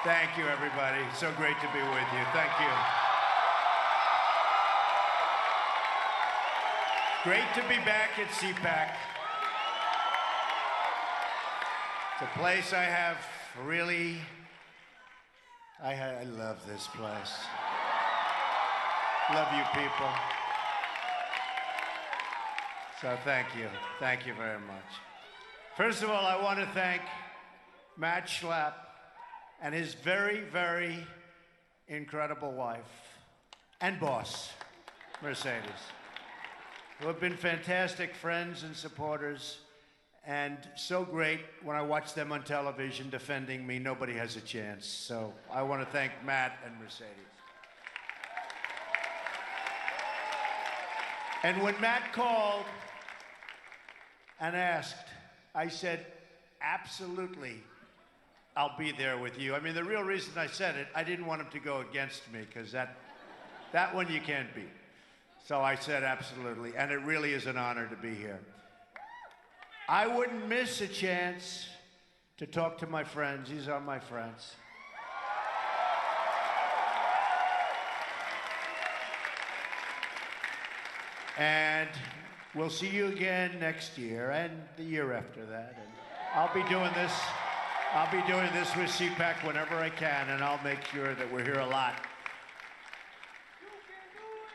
Thank you, everybody. So great to be with you. Thank you. Great to be back at CPAC. It's a place I have really, I love this place. Love you people. So thank you. Thank you very much. First of all, I want to thank Matt Schlapp and his very, very incredible wife and boss, Mercedes, who have been fantastic friends and supporters, and so great when I watch them on television defending me, nobody has a chance. So I want to thank Matt and Mercedes. And when Matt called and asked, I said, absolutely, I'll be there with you. I mean, the real reason I said it, I didn't want him to go against me, because that one you can't beat. So I said absolutely, and it really is an honor to be here. I wouldn't miss a chance to talk to my friends. These are my friends. And we'll see you again next year and the year after that. And I'll be doing this with CPAC whenever I can, and I'll make sure that we're here a lot.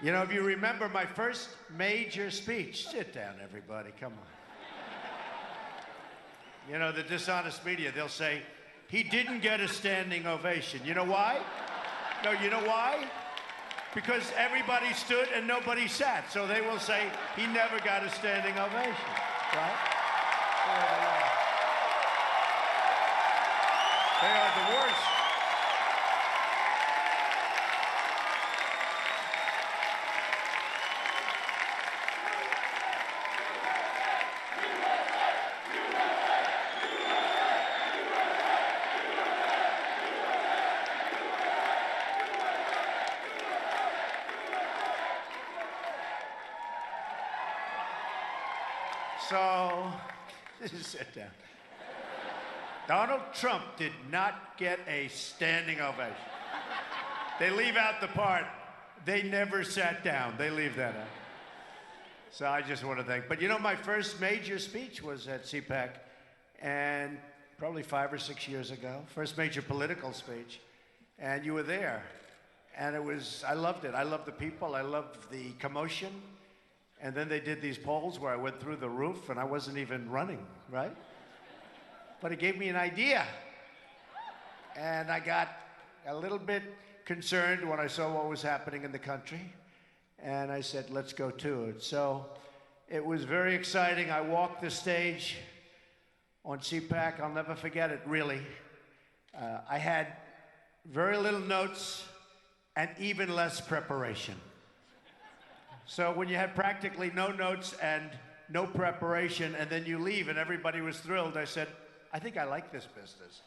You know, if you remember my first major speech, sit down, everybody, come on. You know, the dishonest media, they'll say, he didn't get a standing ovation. You know why? No, you know why? Because everybody stood and nobody sat. So they will say, he never got a standing ovation, right? They are the worst. So, sit down. Donald Trump did not get a standing ovation. They leave out the part, they never sat down. They leave that out. So I just want to thank, but you know, my first major speech was at CPAC, and probably 5 or 6 years ago, first major political speech, and you were there. And it was, I loved it. I loved the people, I loved the commotion. And then they did these polls where I went through the roof and I wasn't even running, right? But it gave me an idea. And I got a little bit concerned when I saw what was happening in the country. And I said, let's go to it. So it was very exciting. I walked the stage on CPAC. I'll never forget it, really. I had very little notes and even less preparation. So when you had practically no notes and no preparation, and then you leave and everybody was thrilled, I said, I think I like this business.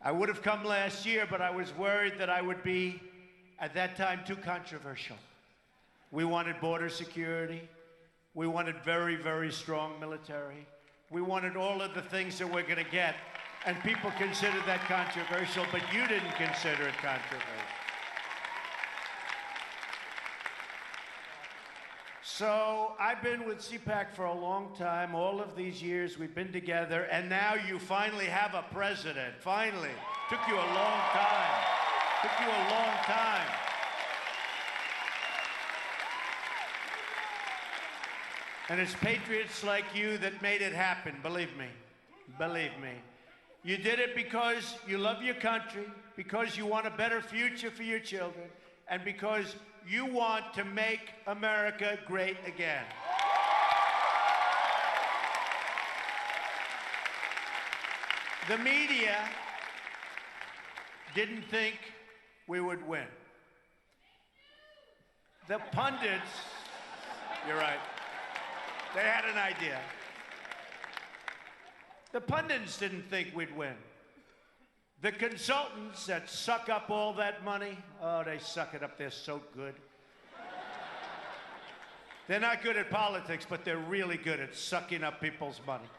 I would have come last year, but I was worried that I would be, at that time, too controversial. We wanted border security. We wanted very, very strong military. We wanted all of the things that we're going to get. And people considered that controversial, but you didn't consider it controversial. So I've been with CPAC for a long time. All of these years we've been together, and now you finally have a president. Finally. Took you a long time. Took you a long time. And it's patriots like you that made it happen, believe me. Believe me. You did it because you love your country, because you want a better future for your children, and because you want to make America great again. The media didn't think we would win. The pundits, you're right, they had an idea. The pundits didn't think we'd win. The consultants that suck up all that money, oh, they suck it up, they're so good. They're not good at politics, but they're really good at sucking up people's money.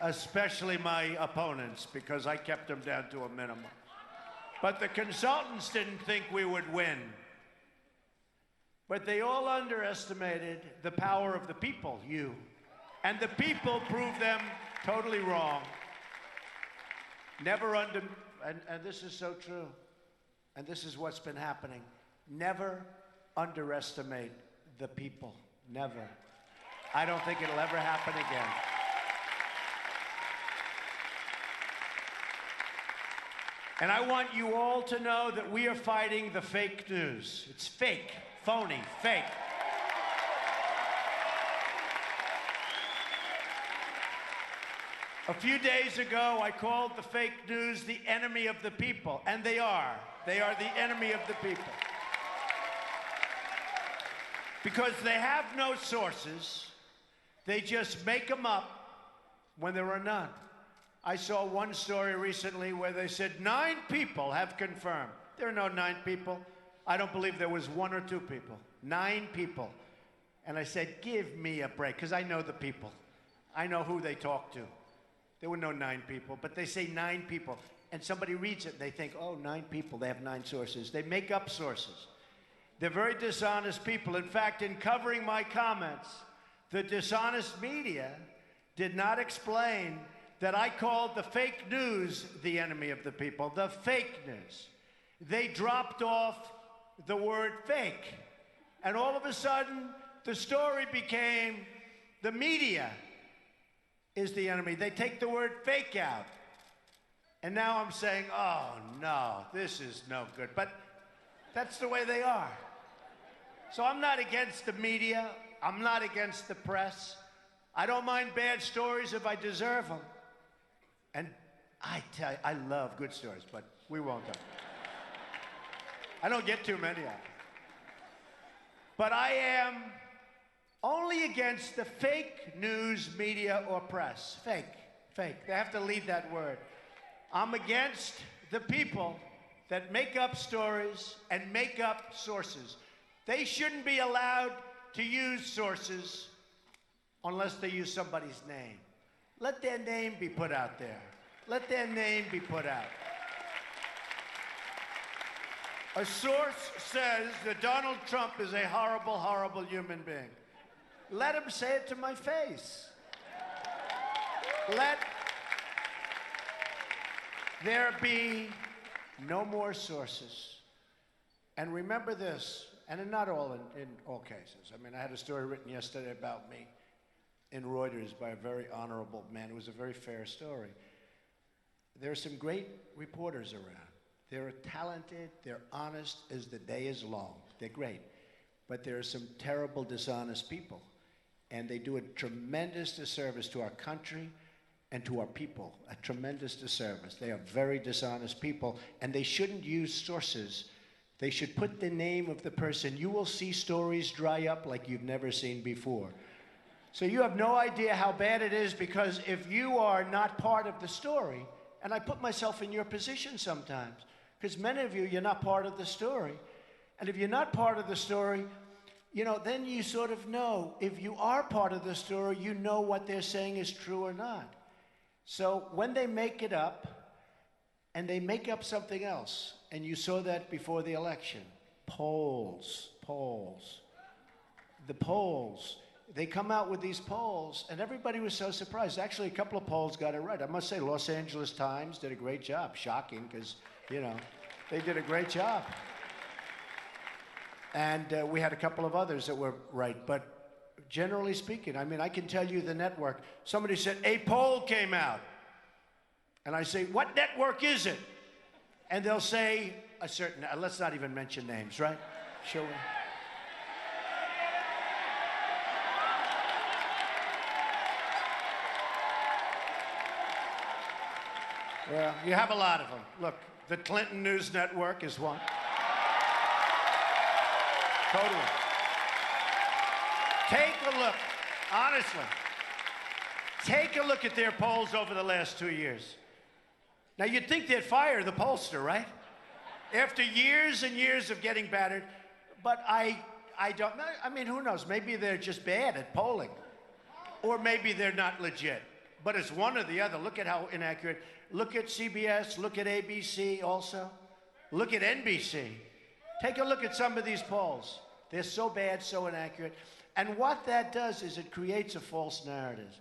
especially my opponents, because I kept them down to a minimum. But the consultants didn't think we would win. But they all underestimated the power of the people, you. And the people proved them totally wrong. Never and this is so true, and this is what's been happening. Never underestimate the people. Never. I don't think it'll ever happen again. And I want you all to know that we are fighting the fake news. It's fake, phony, fake. A few days ago, I called the fake news the enemy of the people, and they are. They are the enemy of the people. Because they have no sources, they just make them up when there are none. I saw one story recently where they said 9 people have confirmed. There are no 9 people. I don't believe there was 1 or 2 people. 9 people. And I said, give me a break, because I know the people. I know who they talk to. There were no 9 people, but they say 9 people. And somebody reads it, and they think, oh, 9 people, they have 9 sources. They make up sources. They're very dishonest people. In fact, in covering my comments, the dishonest media did not explain that I called the fake news the enemy of the people, the fake news. They dropped off the word fake. And all of a sudden, the story became the media is the enemy. They take the word fake out. And now I'm saying, oh, no, this is no good. But that's the way they are. So I'm not against the media. I'm not against the press. I don't mind bad stories if I deserve them. And I tell you, I love good stories, but we won't go. I don't get too many of them. But I am only against the fake news, media, or press. Fake, fake. They have to leave that word. I'm against the people that make up stories and make up sources. They shouldn't be allowed to use sources unless they use somebody's name. Let their name be put out there. Let their name be put out. A source says that Donald Trump is a horrible, horrible human being. Let him say it to my face. Let there be no more sources. And remember this, and not all in all cases. I mean, I had a story written yesterday about me in Reuters by a very honorable man. It was a very fair story. There are some great reporters around. They're talented, they're honest as the day is long. They're great. But there are some terrible, dishonest people. And they do a tremendous disservice to our country and to our people, a tremendous disservice. They are very dishonest people, and they shouldn't use sources. They should put the name of the person. You will see stories dry up like you've never seen before. So you have no idea how bad it is, because if you are not part of the story, and I put myself in your position sometimes, because many of you, you're not part of the story. And if you're not part of the story, you know, then you sort of know. If you are part of the story, you know what they're saying is true or not. So when they make it up, and they make up something else, and you saw that before the election, polls. The polls. They come out with these polls, and everybody was so surprised. Actually, a couple of polls got it right. I must say, Los Angeles Times did a great job. Shocking, because, you know, they did a great job. And we had a couple of others that were right. But generally speaking, I mean, I can tell you the network. Somebody said, a poll came out. And I say, what network is it? And they'll say a certain, let's not even mention names, right? Shall we? Well, you have a lot of them. Look, the Clinton News Network is one. Totally. Take a look, honestly. Take a look at their polls over the last 2 years. Now, you'd think they'd fire the pollster, right? After years and years of getting battered. But I don't know. I mean, who knows? Maybe they're just bad at polling. Or maybe they're not legit. but it's one or the other. Look at how inaccurate. Look at CBS, look at ABC also. Look at NBC. Take a look at some of these polls. They're so bad, so inaccurate. And what that does is it creates a false narrative.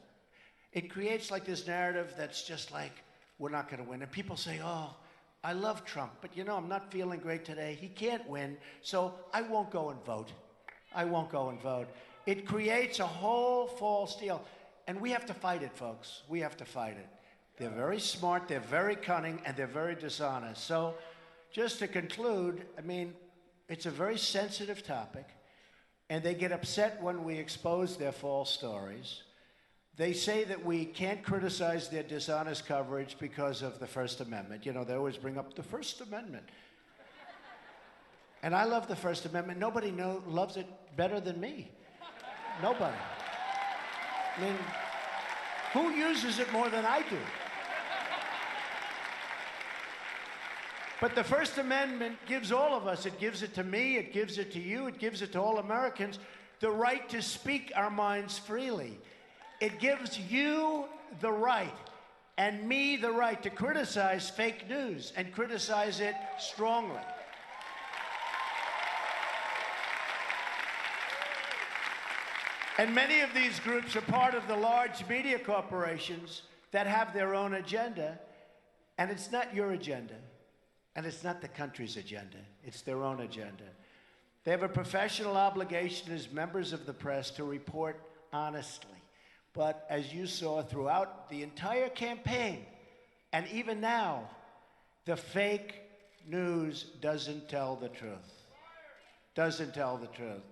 It creates like this narrative that's just like, we're not going to win. And people say, oh, I love Trump, but you know, I'm not feeling great today. He can't win, so I won't go and vote. I won't go and vote. It creates a whole false deal. And we have to fight it, folks. We have to fight it. They're very smart, they're very cunning, and they're very dishonest. So just to conclude, I mean, it's a very sensitive topic, and they get upset when we expose their false stories. They say that we can't criticize their dishonest coverage because of the First Amendment. You know, they always bring up the First Amendment. And I love the First Amendment. Nobody loves it better than me. Nobody. I mean, who uses it more than I do? But the First Amendment gives all of us, it gives it to me, it gives it to you, it gives it to all Americans, the right to speak our minds freely. It gives you the right, and me the right, to criticize fake news and criticize it strongly. And many of these groups are part of the large media corporations that have their own agenda, and it's not your agenda, and it's not the country's agenda. It's their own agenda. They have a professional obligation as members of the press to report honestly. But as you saw throughout the entire campaign, and even now, the fake news doesn't tell the truth. Doesn't tell the truth.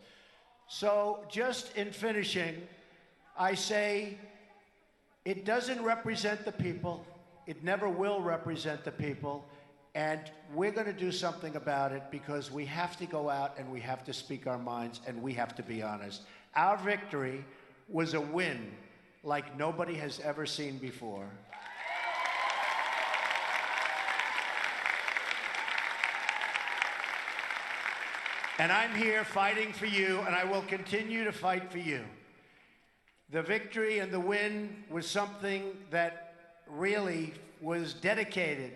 So just in finishing, I say it doesn't represent the people. It never will represent the people. And we're going to do something about it because we have to go out and we have to speak our minds and we have to be honest. Our victory was a win like nobody has ever seen before. And I'm here fighting for you, and I will continue to fight for you. The victory and the win was something that really was dedicated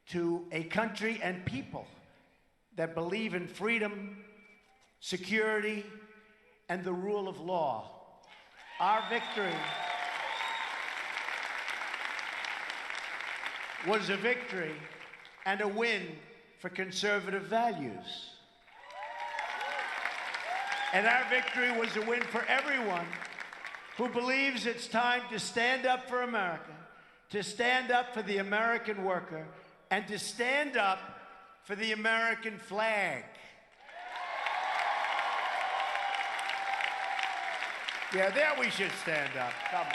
to a country and people that believe in freedom, security, and the rule of law. Our victory was a victory and a win for conservative values. And our victory was a win for everyone who believes it's time to stand up for America, to stand up for the American worker, and to stand up for the American flag. Yeah, there we should stand up. Come on.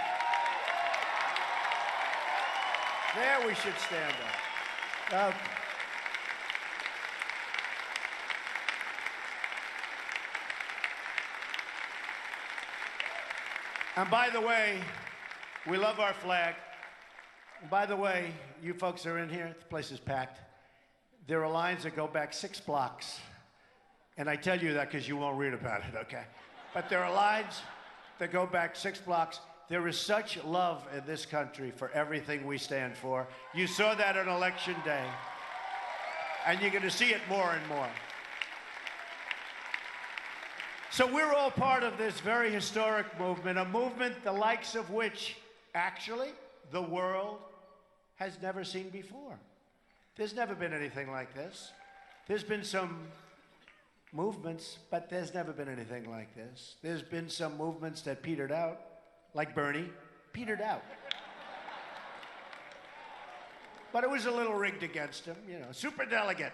There we should stand up. Okay. And by the way, we love our flag. And by the way, you folks are in here, the place is packed. There are lines that go back 6 blocks. And I tell you that because you won't read about it, okay? But there are lines that go back 6 blocks. There is such love in this country for everything we stand for. You saw that on Election Day. And you're going to see it more and more. So we're all part of this very historic movement, a movement the likes of which, actually, the world has never seen before. There's never been anything like this. There's been some movements, but there's never been anything like this. There's been some movements that petered out, like Bernie, petered out. But it was a little rigged against him, you know, superdelegate.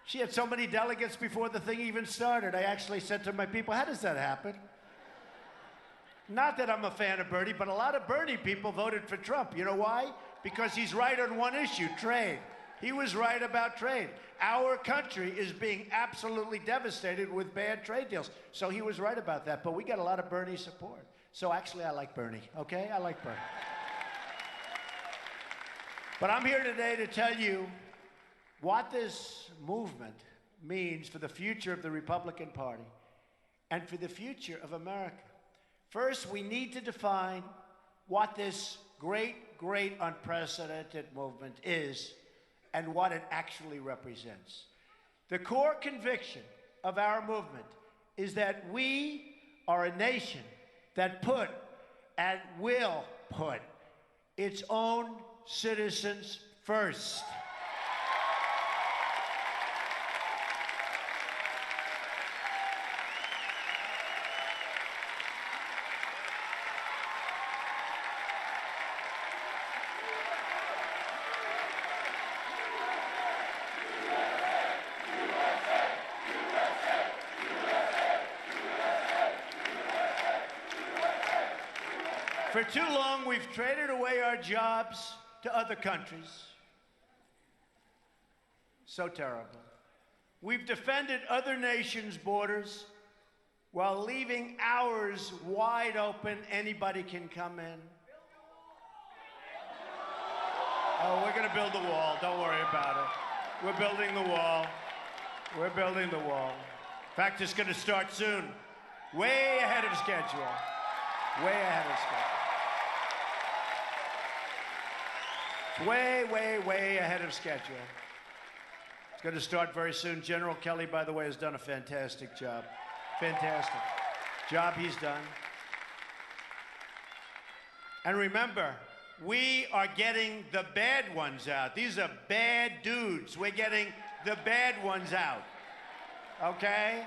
She had so many delegates before the thing even started. I actually said to my people, how does that happen? Not that I'm a fan of Bernie, but a lot of Bernie people voted for Trump. You know why? Because he's right on one issue, trade. He was right about trade. Our country is being absolutely devastated with bad trade deals. So he was right about that, but we got a lot of Bernie support. So actually, I like Bernie, okay? I like Bernie. But I'm here today to tell you what this movement means for the future of the Republican Party and for the future of America. First, we need to define what this great, great unprecedented movement is and what it actually represents. The core conviction of our movement is that we are a nation that put and will put its own citizens first. For too long, we've traded away our jobs to other countries. So terrible. We've defended other nations' borders while leaving ours wide open. Anybody can come in. Oh, we're going to build the wall. Don't worry about it. We're building the wall. We're building the wall. In fact, it's going to start soon. Way ahead of schedule. Way ahead of schedule. It's way, way, way ahead of schedule. It's going to start very soon. General Kelly, by the way, has done a fantastic job. Fantastic job he's done. And remember, we are getting the bad ones out. These are bad dudes. We're getting the bad ones out. Okay?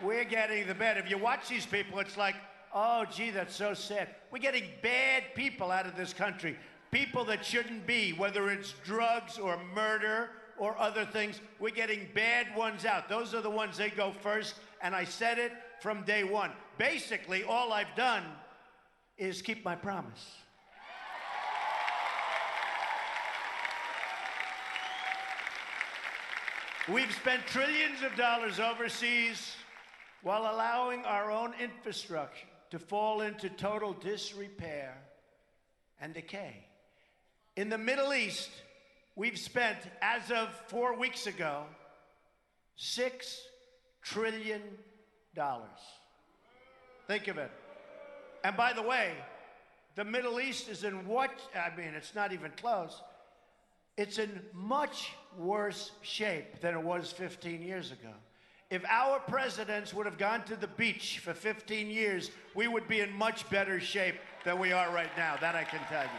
We're getting the bad. If you watch these people, it's like, oh, gee, that's so sad. We're getting bad people out of this country. People that shouldn't be, whether it's drugs or murder or other things. We're getting bad ones out. Those are the ones they go first, and I said it from day one. Basically, all I've done is keep my promise. We've spent trillions of dollars overseas while allowing our own infrastructure to fall into total disrepair and decay. In the Middle East, we've spent, as of 4 weeks ago, $6 trillion. Think of it. And by the way, the Middle East is in what, I mean, it's not even close. It's in much worse shape than it was 15 years ago. If our presidents would have gone to the beach for 15 years, we would be in much better shape than we are right now. That I can tell you.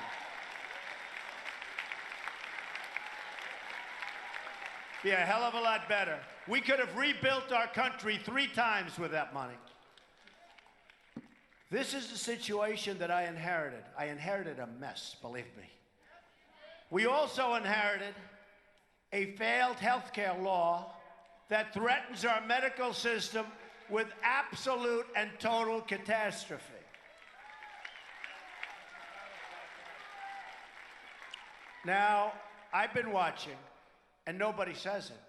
Be a hell of a lot better. We could have rebuilt our country 3 times with that money. This is the situation that I inherited. I inherited a mess, believe me. We also inherited a failed healthcare law that threatens our medical system with absolute and total catastrophe. Now, I've been watching, and nobody says it,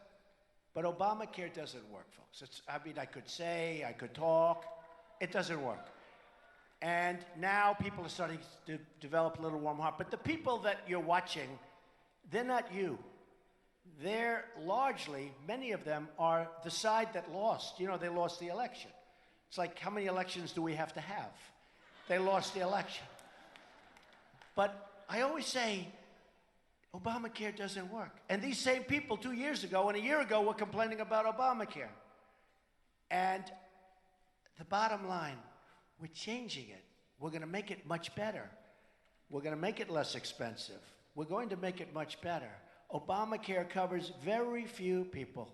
but Obamacare doesn't work, folks. I mean, I could say, I could talk, it doesn't work. And now people are starting to develop a little warm heart. But the people that you're watching, they're not you. They're largely, many of them are the side that lost. You know, they lost the election. It's like, how many elections do we have to have? They lost the election. But I always say, Obamacare doesn't work. And these same people 2 years ago and a year ago were complaining about Obamacare. And the bottom line, we're changing it. We're going to make it much better. We're going to make it less expensive. We're going to make it much better. Obamacare covers very few people.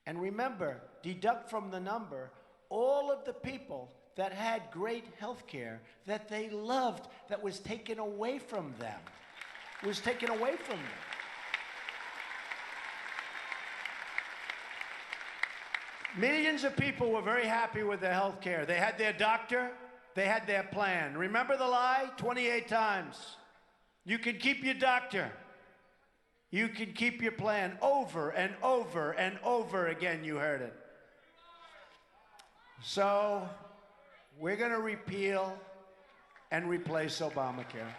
And remember, deduct from the number all of the people that had great health care that they loved that was taken away from them. Was taken away from them. Millions of people were very happy with their health care. They had their doctor, they had their plan. Remember the lie? 28 times. You can keep your doctor. You can keep your plan. Over and over and over again, you heard it. So, we're going to repeal and replace Obamacare.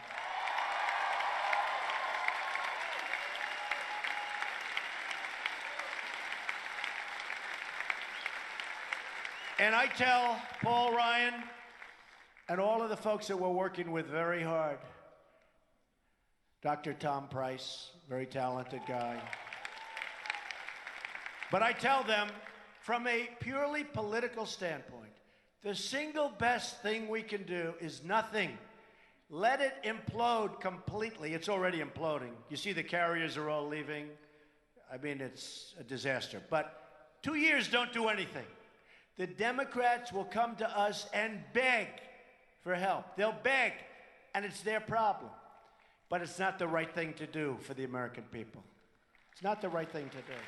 And I tell Paul Ryan, and all of the folks that we're working with very hard. Dr. Tom Price, very talented guy. But I tell them, from a purely political standpoint, the single best thing we can do is nothing. Let it implode completely. It's already imploding. You see the carriers are all leaving. I mean, it's a disaster. But 2 years don't do anything. The Democrats will come to us and beg for help. They'll beg, and it's their problem. But it's not the right thing to do for the American people. It's not the right thing to do.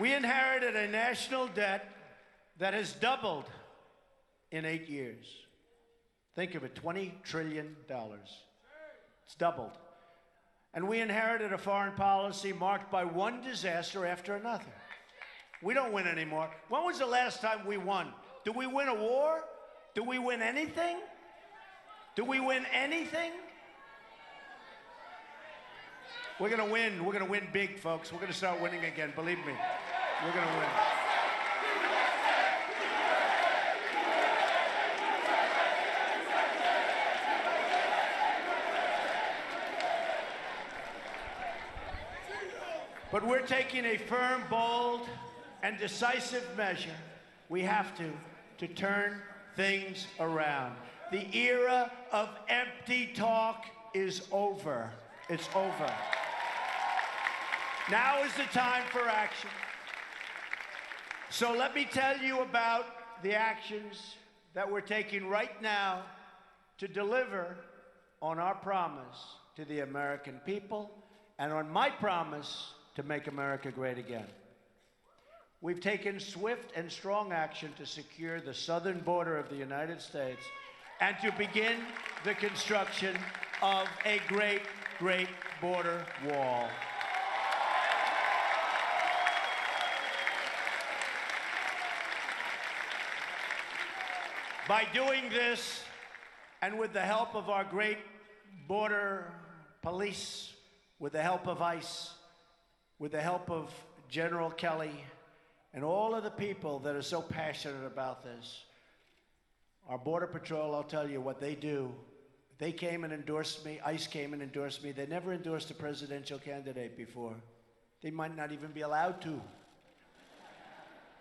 We inherited a national debt that has doubled in 8 years. Think of it, $20 trillion. It's doubled. And we inherited a foreign policy marked by one disaster after another. We don't win anymore. When was the last time we won? Do we win a war? Do we win anything? Do we win anything? We're going to win. We're going to win big, folks. We're going to start winning again. Believe me. We're going to win. But we're taking a firm, bold, and decisive measure. We have to turn things around. The era of empty talk is over. It's over. Now is the time for action. So let me tell you about the actions that we're taking right now to deliver on our promise to the American people and on my promise to make America great again. We've taken swift and strong action to secure the southern border of the United States and to begin the construction of a great, great border wall. By doing this, and with the help of our great border police, with the help of ICE, with the help of General Kelly, and all of the people that are so passionate about this, our Border Patrol, I'll tell you what they do. They came and endorsed me. ICE came and endorsed me. They never endorsed a presidential candidate before. They might not even be allowed to.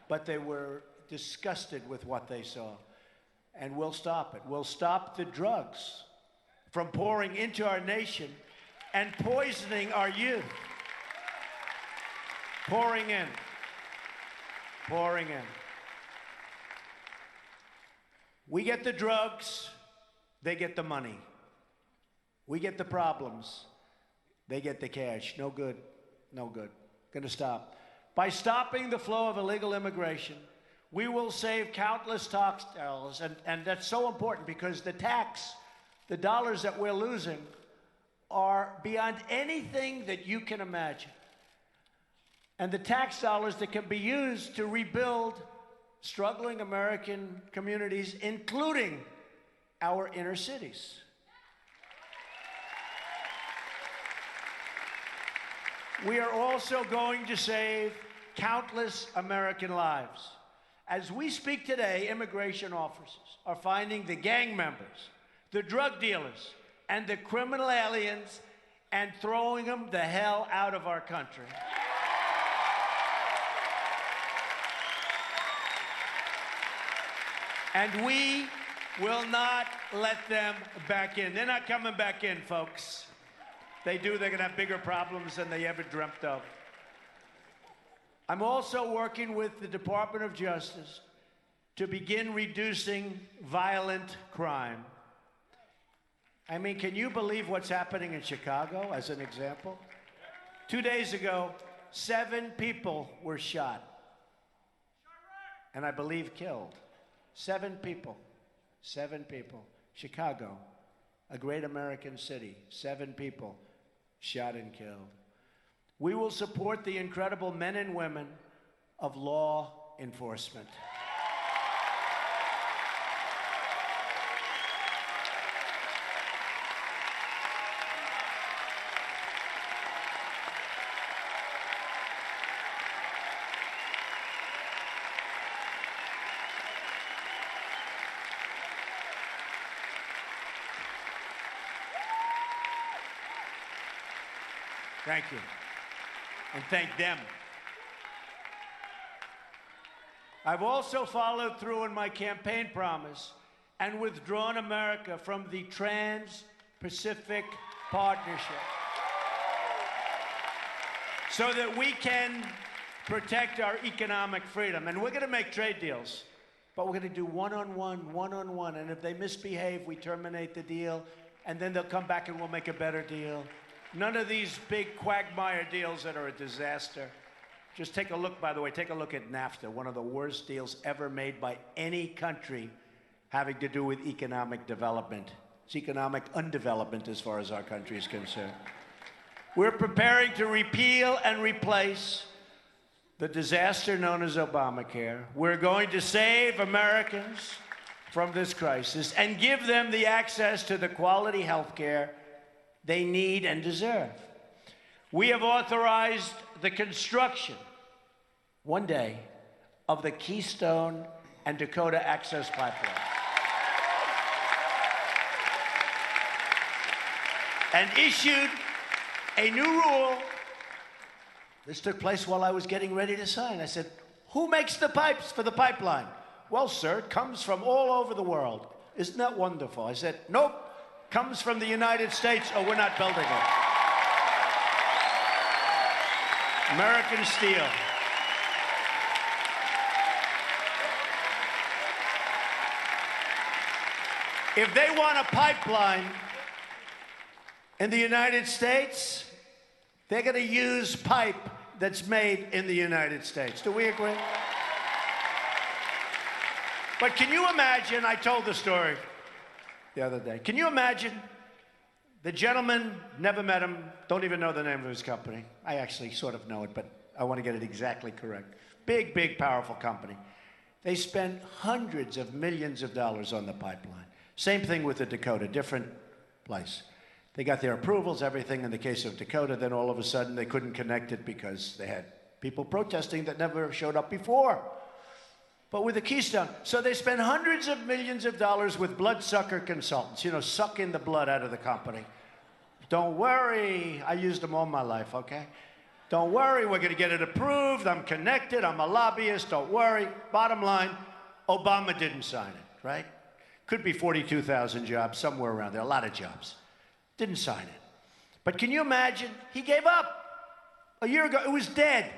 But they were disgusted with what they saw. And we'll stop it. We'll stop the drugs from pouring into our nation and poisoning our youth. Pouring in. Pouring in. We get the drugs, they get the money. We get the problems, they get the cash. No good, no good. Gonna stop. By stopping the flow of illegal immigration, we will save countless tax dollars, and that's so important because the dollars that we're losing are beyond anything that you can imagine. And the tax dollars that can be used to rebuild struggling American communities, including our inner cities. We are also going to save countless American lives. As we speak today, immigration officers are finding the gang members, the drug dealers, and the criminal aliens and throwing them the hell out of our country. And we will not let them back in. They're not coming back in, folks. They do, they're gonna have bigger problems than they ever dreamt of. I'm also working with the Department of Justice to begin reducing violent crime. I mean, can you believe what's happening in Chicago, as an example? 2 days ago, 7 people were shot, and I believe killed. 7 people. 7 people. Chicago, a great American city. 7 people shot and killed. We will support the incredible men and women of law enforcement. Thank you. And thank them. I've also followed through on my campaign promise and withdrawn America from the Trans-Pacific Partnership so that we can protect our economic freedom. And we're going to make trade deals, but we're going to do one-on-one, and if they misbehave, we terminate the deal, and then they'll come back and we'll make a better deal. None of these big quagmire deals that are a disaster. Just take a look, by the way, take a look at NAFTA, one of the worst deals ever made by any country having to do with economic development. It's economic undevelopment as far as our country is concerned. We're preparing to repeal and replace the disaster known as Obamacare. We're going to save Americans from this crisis and give them the access to the quality health care they need and deserve. We have authorized the construction, one day, of the Keystone and Dakota Access Pipeline. And issued a new rule. This took place while I was getting ready to sign. I said, who makes the pipes for the pipeline? Well, sir, it comes from all over the world. Isn't that wonderful? I said, nope, comes from the United States, or we're not building it. American steel. If they want a pipeline in the United States, they're going to use pipe that's made in the United States. Do we agree? But can you imagine, I told the story the other day, can you imagine the gentleman, never met him, don't even know the name of his company. I actually sort of know it, but I want to get it exactly correct. Big, big, powerful company. They spent hundreds of millions of dollars on the pipeline. Same thing with the Dakota, different place. They got their approvals, everything in the case of Dakota, then all of a sudden they couldn't connect it because they had people protesting that never showed up before. But with the Keystone, so they spent hundreds of millions of dollars with bloodsucker consultants, you know, sucking the blood out of the company. Don't worry, I used them all my life, okay? Don't worry, we're gonna get it approved, I'm connected, I'm a lobbyist, don't worry. Bottom line, Obama didn't sign it, right? Could be 42,000 jobs, somewhere around there, a lot of jobs. Didn't sign it. But can you imagine? He gave up. A year ago, it was dead.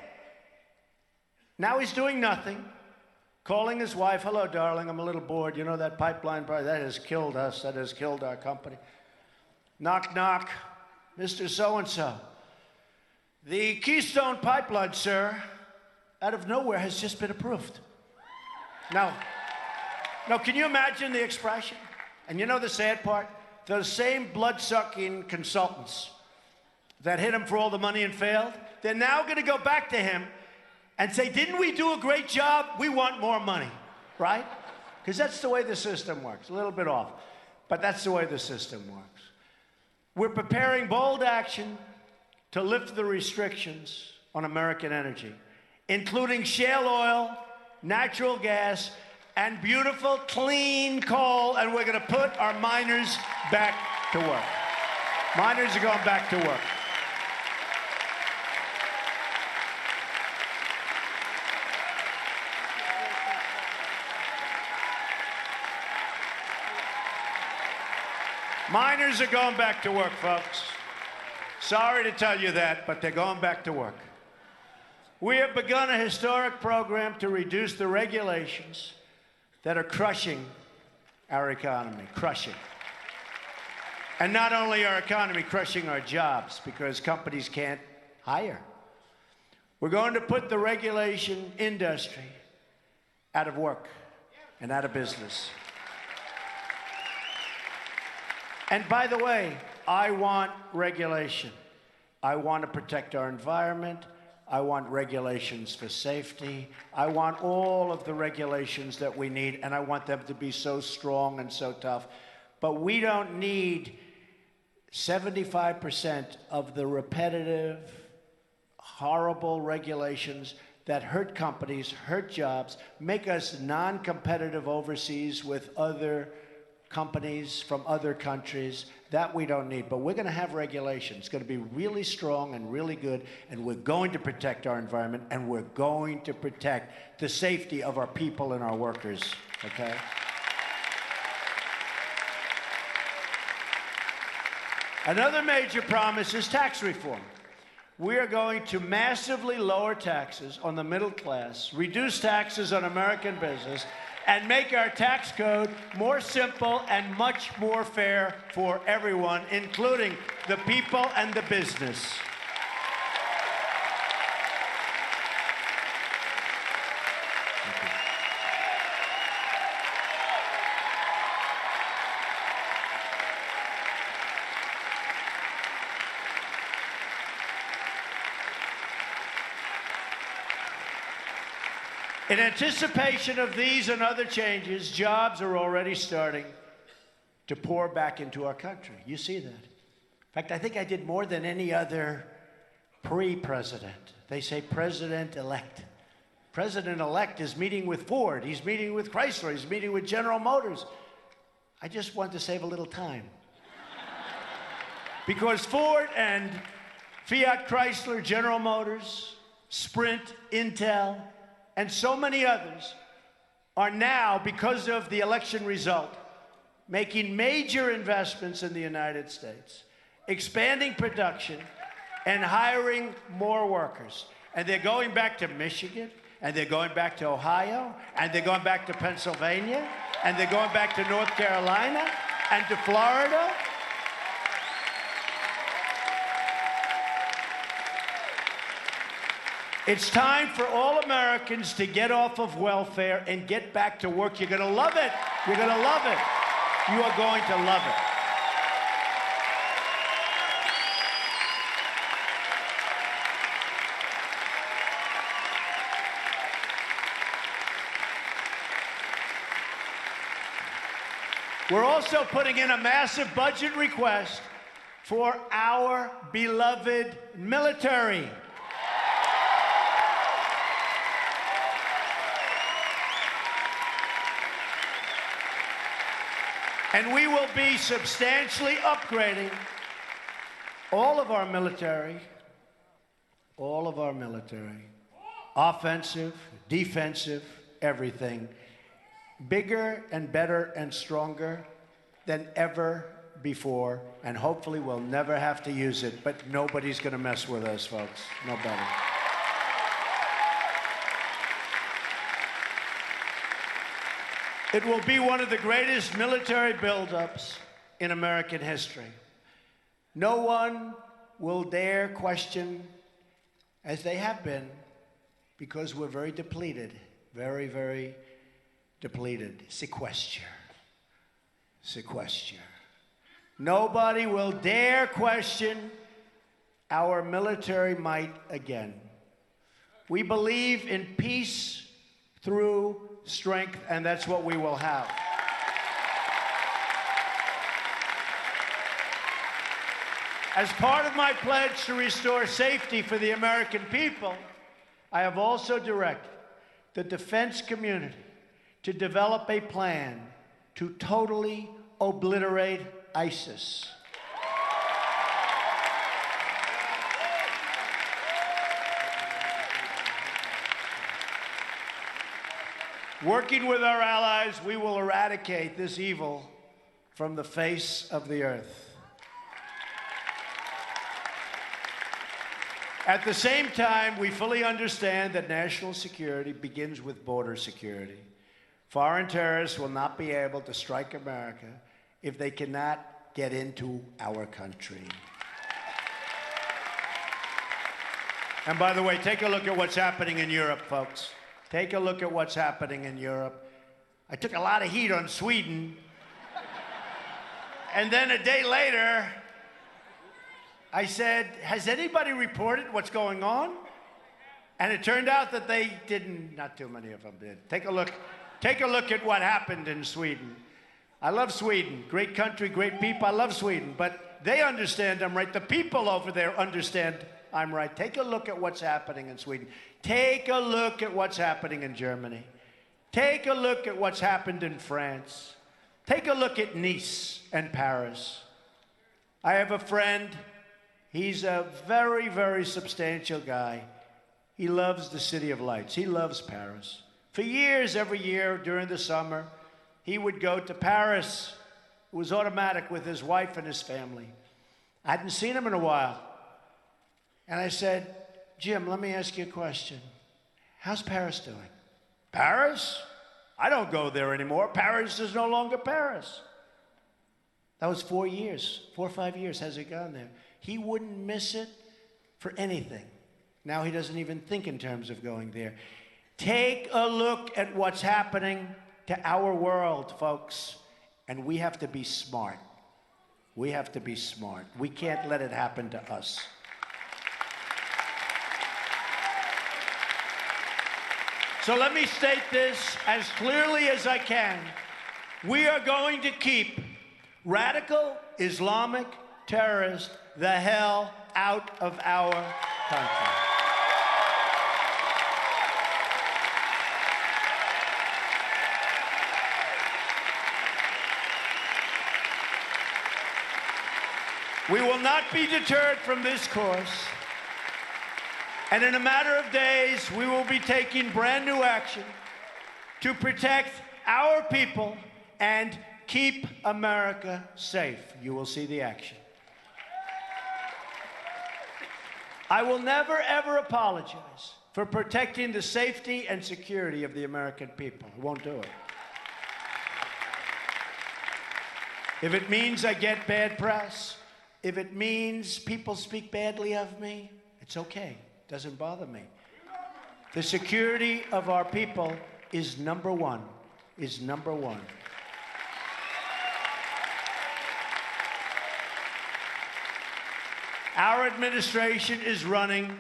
Now he's doing nothing, calling his wife, hello, darling, I'm a little bored. You know that pipeline, that has killed us, that has killed our company. Knock, knock, Mr. So-and-so. The Keystone Pipeline, sir, out of nowhere has just been approved. Now, can you imagine the expression? And you know the sad part? Those same blood-sucking consultants that hit him for all the money and failed, they're now going to go back to him and say, didn't we do a great job? We want more money, right? Because that's the way the system works. A little bit off, but that's the way the system works. We're preparing bold action to lift the restrictions on American energy, including shale oil, natural gas, and beautiful, clean coal, and we're going to put our miners back to work. Miners are going back to work. Miners are going back to work, folks. Sorry to tell you that, but they're going back to work. We have begun a historic program to reduce the regulations that are crushing our economy, crushing. And not only our economy, crushing our jobs because companies can't hire. We're going to put the regulation industry out of work and out of business. And by the way, I want regulation. I want to protect our environment. I want regulations for safety. I want all of the regulations that we need, and I want them to be so strong and so tough. But we don't need 75% of the repetitive, horrible regulations that hurt companies, hurt jobs, make us non-competitive overseas with other companies from other countries. That we don't need. But we're going to have regulation. It's going to be really strong and really good, and we're going to protect our environment, and we're going to protect the safety of our people and our workers, okay? Another major promise is tax reform. We are going to massively lower taxes on the middle class, reduce taxes on American business, and make our tax code more simple and much more fair for everyone, including the people and the business. In anticipation of these and other changes, jobs are already starting to pour back into our country. You see that. In fact, I think I did more than any other pre-president. They say president-elect. President-elect is meeting with Ford. He's meeting with Chrysler. He's meeting with General Motors. I just want to save a little time. Because Ford and Fiat Chrysler, General Motors, Sprint, Intel, and so many others are now, because of the election result, making major investments in the United States, expanding production, and hiring more workers. And they're going back to Michigan, and they're going back to Ohio, and they're going back to Pennsylvania, and they're going back to North Carolina, and to Florida. It's time for all Americans to get off of welfare and get back to work. You're going to love it. You're going to love it. You are going to love it. We're also putting in a massive budget request for our beloved military. And we will be substantially upgrading all of our military, offensive, defensive, everything, bigger and better and stronger than ever before, and hopefully we'll never have to use it, but nobody's going to mess with us, folks. Nobody. It will be one of the greatest military buildups in American history. No one will dare question, as they have been, because we're very depleted, very, very depleted. Sequester. Nobody will dare question our military might again. We believe in peace through strength, and that's what we will have. As part of my pledge to restore safety for the American people, I have also directed the defense community to develop a plan to totally obliterate ISIS. Working with our allies, we will eradicate this evil from the face of the earth. At the same time, we fully understand that national security begins with border security. Foreign terrorists will not be able to strike America if they cannot get into our country. And by the way, take a look at what's happening in Europe, folks. Take a look at what's happening in Europe. I took a lot of heat on Sweden. And then a day later, I said, has anybody reported what's going on? And it turned out that they didn't, not too many of them did. Take a look at what happened in Sweden. I love Sweden. Great country, great people. I love Sweden. But they understand I'm right. The people over there understand I'm right. Take a look at what's happening in Sweden. Take a look at what's happening in Germany. Take a look at what's happened in France. Take a look at Nice and Paris. I have a friend. He's a very, very substantial guy. He loves the City of Lights. He loves Paris. For years, every year during the summer, he would go to Paris. It was automatic with his wife and his family. I hadn't seen him in a while. And I said, Jim, let me ask you a question. How's Paris doing? Paris? I don't go there anymore. Paris is no longer Paris. That was 4 years, 4 or 5 years has it gone there. He wouldn't miss it for anything. Now he doesn't even think in terms of going there. Take a look at what's happening to our world, folks. And we have to be smart. We have to be smart. We can't let it happen to us. So let me state this as clearly as I can. We are going to keep radical Islamic terrorists the hell out of our country. We will not be deterred from this course. And in a matter of days, we will be taking brand new action to protect our people and keep America safe. You will see the action. I will never, ever apologize for protecting the safety and security of the American people. I won't do it. If it means I get bad press, if it means people speak badly of me, it's okay. It doesn't bother me. The security of our people is number one, is number one. Our administration is running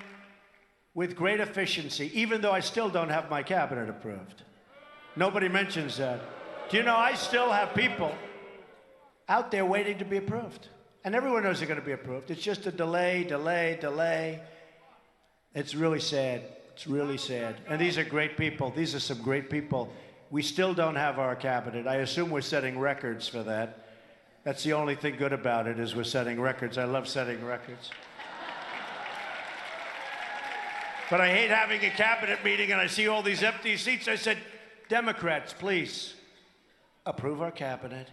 with great efficiency, even though I still don't have my cabinet approved. Nobody mentions that. Do you know I still have people out there waiting to be approved? And everyone knows they're going to be approved. It's just a delay, delay, delay. It's really sad. It's really sad. And these are great people. These are some great people. We still don't have our cabinet. I assume we're setting records for that. That's the only thing good about it, is we're setting records. I love setting records. But I hate having a cabinet meeting and I see all these empty seats. I said, Democrats, please approve our cabinet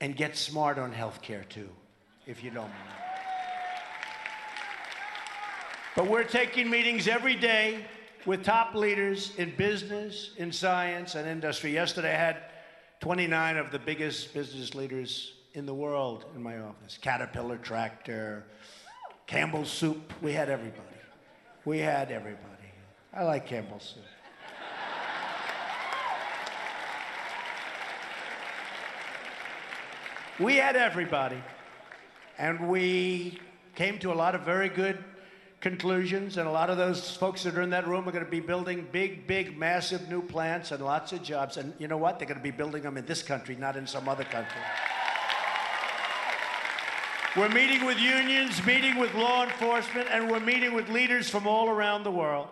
and get smart on health care too, if you don't mind. But we're taking meetings every day with top leaders in business, in science, and industry. Yesterday I had 29 of the biggest business leaders in the world in my office. Caterpillar Tractor, Campbell's Soup. We had everybody. We had everybody. I like Campbell's Soup. We had everybody. And we came to a lot of very good conclusions, and a lot of those folks that are in that room are going to be building big, big, massive new plants and lots of jobs. And you know what? They're going to be building them in this country, not in some other country. We're meeting with unions, meeting with law enforcement, and we're meeting with leaders from all around the world.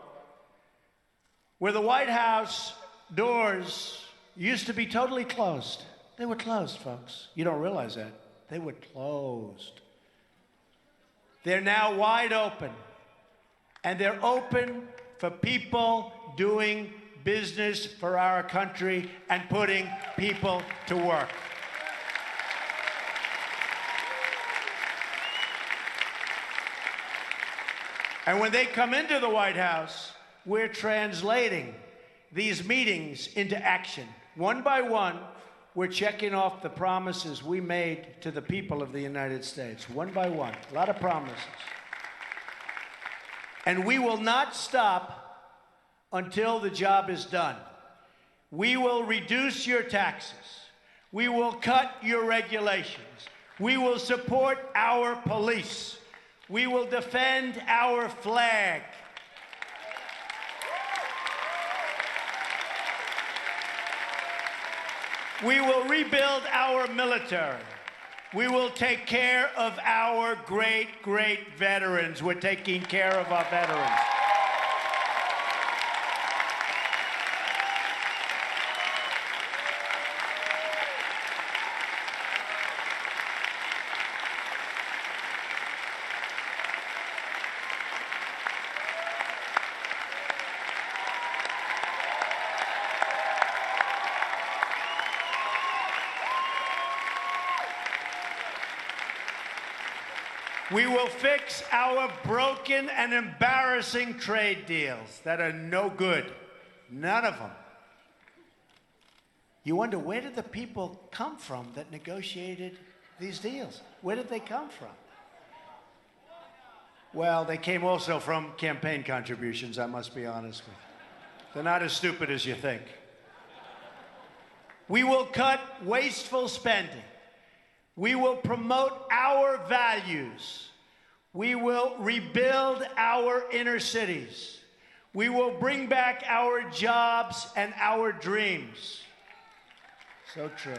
Where the White House doors used to be totally closed. They were closed, folks. You don't realize that. They were closed. They're now wide open. And they're open for people doing business for our country and putting people to work. And when they come into the White House, we're translating these meetings into action. One by one, we're checking off the promises we made to the people of the United States. One by one, a lot of promises. And we will not stop until the job is done. We will reduce your taxes. We will cut your regulations. We will support our police. We will defend our flag. We will rebuild our military. We will take care of our great, great veterans. We're taking care of our veterans. We will fix our broken and embarrassing trade deals that are no good. None of them. You wonder, where did the people come from that negotiated these deals? Where did they come from? Well, they came also from campaign contributions, I must be honest with you. They're not as stupid as you think. We will cut wasteful spending. We will promote our values. We will rebuild our inner cities. We will bring back our jobs and our dreams. So true.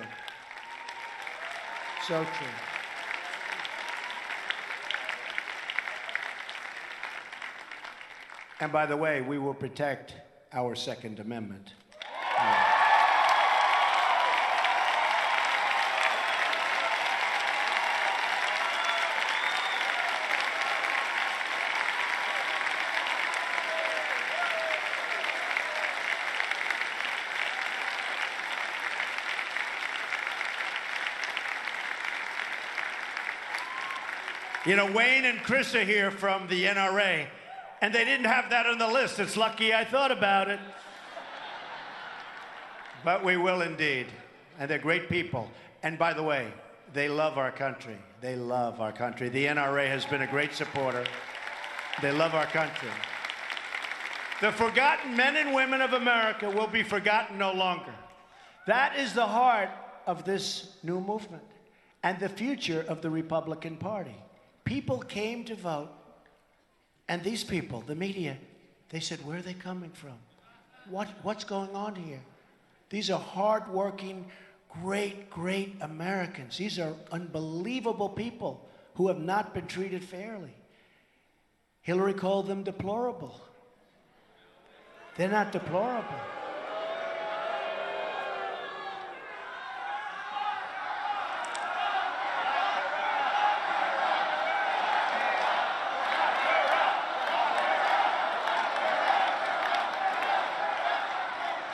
So true. And by the way, we will protect our Second Amendment. You know, Wayne and Chris are here from the NRA, and they didn't have that on the list. It's lucky I thought about it. But we will indeed. And they're great people. And by the way, they love our country. They love our country. The NRA has been a great supporter. They love our country. The forgotten men and women of America will be forgotten no longer. That is the heart of this new movement and the future of the Republican Party. People came to vote, and these people, the media, they said, where are they coming from? What's going on here? These are hardworking, great, great Americans. These are unbelievable people who have not been treated fairly. Hillary called them deplorable. They're not deplorable.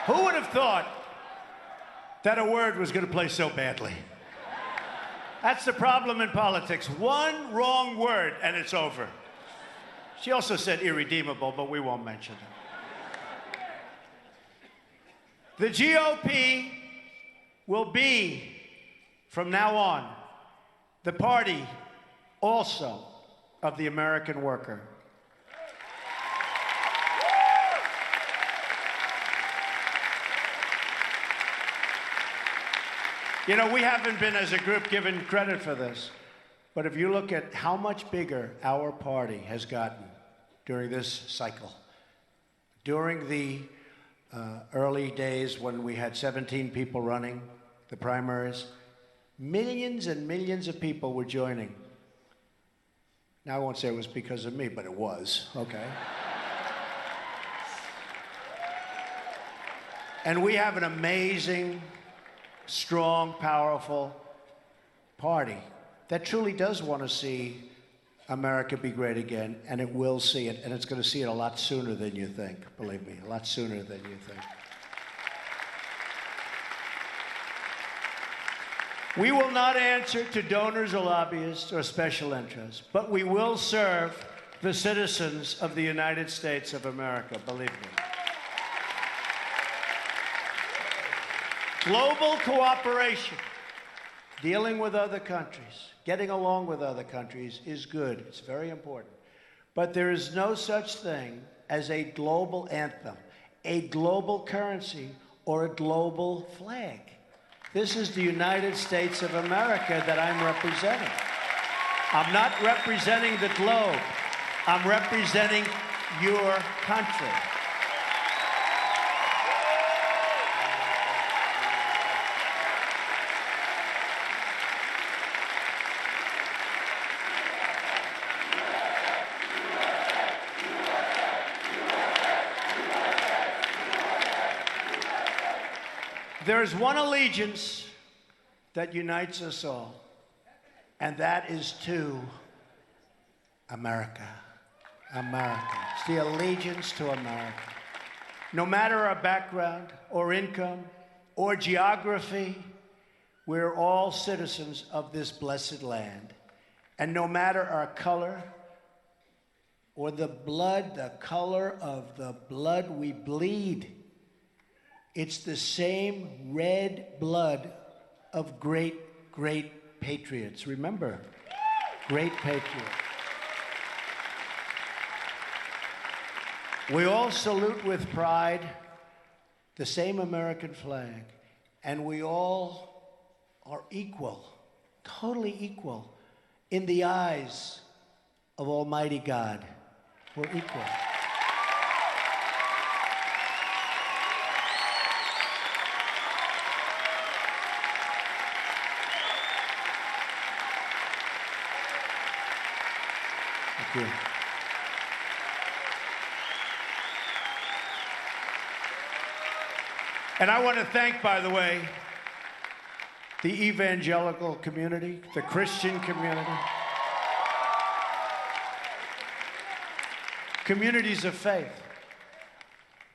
Who would have thought that a word was going to play so badly? That's the problem in politics. One wrong word and it's over. She also said irredeemable, but we won't mention it. The GOP will be, from now on, the party also of the American worker. You know, we haven't been, as a group, given credit for this. But if you look at how much bigger our party has gotten during this cycle, during the early days when we had 17 people running the primaries, millions and millions of people were joining. Now, I won't say it was because of me, but it was, okay? And we have an amazing, strong, powerful party that truly does want to see America be great again, and it will see it, and it's going to see it a lot sooner than you think, believe me, a lot sooner than you think. We will not answer to donors or lobbyists or special interests, but we will serve the citizens of the United States of America, believe me. Global cooperation, dealing with other countries, getting along with other countries is good. It's very important. But there is no such thing as a global anthem, a global currency, or a global flag. This is the United States of America that I'm representing. I'm not representing the globe. I'm representing your country. There is one allegiance that unites us all, and that is to America. America. It's the allegiance to America. No matter our background or income or geography, we're all citizens of this blessed land. And no matter our color or the color of the blood we bleed, it's the same red blood of great, great patriots. Remember, great patriots. We all salute with pride the same American flag, and we all are equal, totally equal, in the eyes of Almighty God. We're equal. Thank you. And I want to thank, by the way, the evangelical community, the Christian community, communities of faith,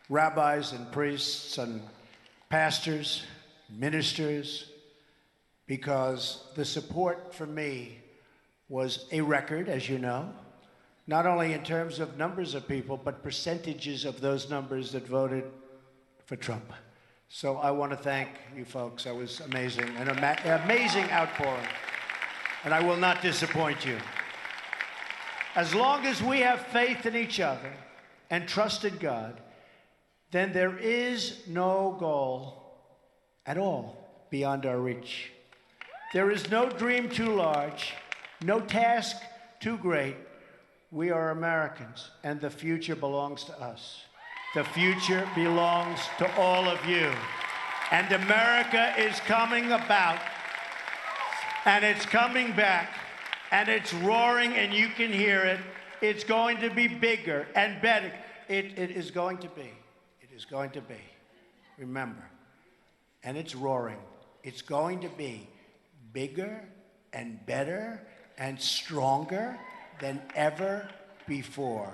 rabbis and priests and pastors, ministers, because the support for me was a record, as you know, not only in terms of numbers of people, but percentages of those numbers that voted for Trump. So I want to thank you folks. That was amazing, an amazing outpouring. And I will not disappoint you. As long as we have faith in each other and trust in God, then there is no goal at all beyond our reach. There is no dream too large, no task too great. We are Americans, and the future belongs to us. The future belongs to all of you. And America is coming about, and it's coming back, and it's roaring, and you can hear it. It's going to be bigger and better. It is going to be. It is going to be. Remember. And it's roaring. It's going to be bigger and better and stronger than ever before.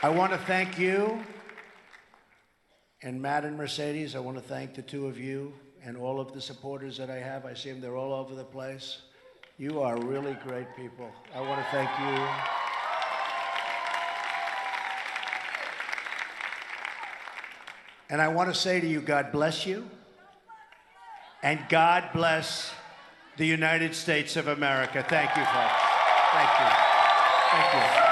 I want to thank you, and Matt and Mercedes. I want to thank the two of you and all of the supporters that I have. I see them, they're all over the place. You are really great people. I want to thank you. And I want to say to you, God bless you, and God bless the United States of America. Thank you, folks. Thank you. Thank you.